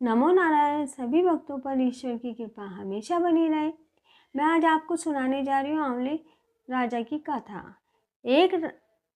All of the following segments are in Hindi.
नमो नारायण। सभी भक्तों पर ईश्वर की कृपा हमेशा बनी रहे। मैं आज आपको सुनाने जा रही हूँ आंवले राजा की कथा। एक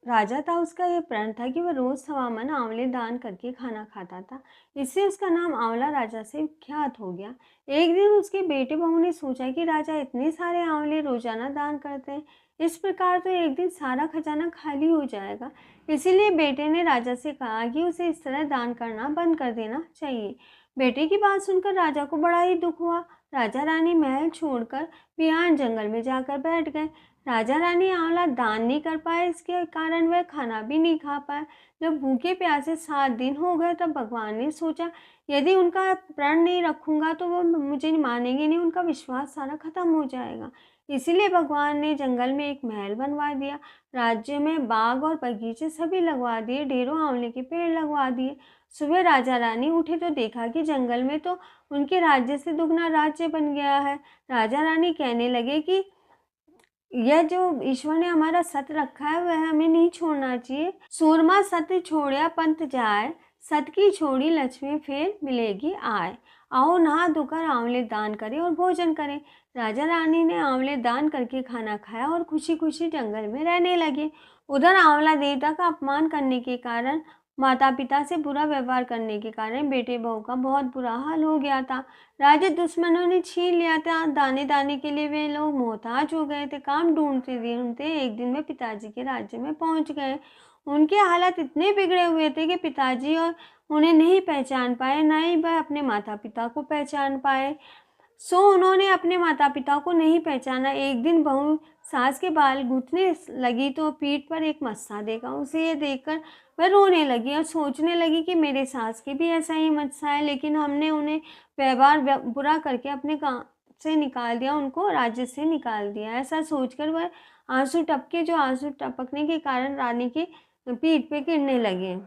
राजा था, उसका यह प्रण था कि वह रोज 1.25 आंवले दान करके खाना खाता था। इससे उसका नाम आंवला राजा से विख्यात हो गया। एक दिन उसके बेटे बहू ने सोचा कि राजा इतने सारे आंवले रोजाना दान करते हैं, इस प्रकार तो एक दिन सारा खजाना खाली हो जाएगा। इसीलिए बेटे ने राजा से कहा कि उसे इस तरह दान करना बंद कर देना चाहिए। बेटे की बात सुनकर राजा को बड़ा ही दुख हुआ। राजा रानी महल छोड़कर बिहार जंगल में जाकर बैठ गए। राजा रानी आंवला दान नहीं कर पाए, इसके कारण वह खाना भी नहीं खा पाए। जब भूखे प्यासे 7 दिन हो गए तब भगवान ने सोचा, यदि उनका प्रण नहीं रखूंगा तो वो मुझे मानेंगे नहीं, उनका विश्वास सारा खत्म हो जाएगा। इसीलिए भगवान ने जंगल में एक महल बनवा दिया। राज्य में बाग और बगीचे सभी लगवा दिए, ढेरों आंवले के पेड़ लगवा दिए। सुबह राजा रानी उठे तो देखा कि जंगल में तो उनके राज्य से दुगना राज्य बन गया है। राजा रानी कहने लगे कि यह जो ईश्वर ने हमारा सत रखा है वह हमें नहीं छोड़ना चाहिए। सूरमा सत छोड़िया पंथ जाए, सत की छोड़ी लक्ष्मी फिर मिलेगी आए। आओ नहा धोकर आंवले दान करें और भोजन करें। राजा रानी ने आंवले दान करके खाना खाया और खुशी खुशी जंगल में रहने लगे। उधर आंवला देवता का अपमान करने के कारण, माता पिता से बुरा व्यवहार करने के कारण बेटे बहू का बहुत बुरा हाल हो गया था। राज्य दुश्मनों ने छीन लिया था। दाने दाने के लिए वे लोग मोहताज हो गए थे। काम ढूंढते ढूंढते एक दिन में पिताजी के राज्य में पहुंच गए। उनके हालात इतने बिगड़े हुए थे कि पिताजी और उन्हें नहीं पहचान पाए, न ही वह अपने माता पिता को पहचान पाए। सो उन्होंने अपने माता पिता को नहीं पहचाना। एक दिन बहू सास के बाल गूंथने लगी तो पीठ पर एक मस्सा देखा। उसे ये देखकर वह रोने लगी और सोचने लगी कि मेरे सास के भी ऐसा ही मस्सा है, लेकिन हमने उन्हें व्यवहार बुरा करके अपने काम से निकाल दिया, उनको राज्य से निकाल दिया। ऐसा सोचकर वह आंसू टपके, जो आंसू टपकने के कारण रानी की पीठ पे गिरने लगे।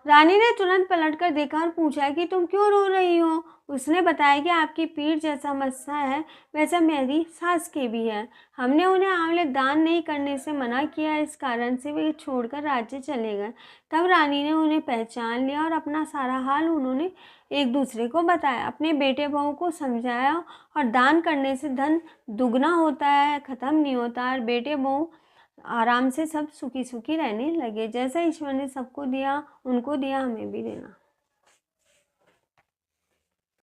रानी ने तुरंत पलटकर देखा और पूछा कि तुम क्यों रो रही हो। उसने बताया कि आपकी पीठ जैसा मस्सा है वैसा मेरी सास के भी है। हमने उन्हें आंवले दान नहीं करने से मना किया, इस कारण से वे छोड़कर राज्य चले गए। तब रानी ने उन्हें पहचान लिया और अपना सारा हाल उन्होंने एक दूसरे को बताया, अपने बेटे बहू को समझाया। और दान करने से धन दुगना होता है, खत्म नहीं होता। और बेटे बहू आराम से सब सुखी सुखी रहने लगे। जैसा ईश्वर ने सबको दिया, उनको दिया, हमें भी देना।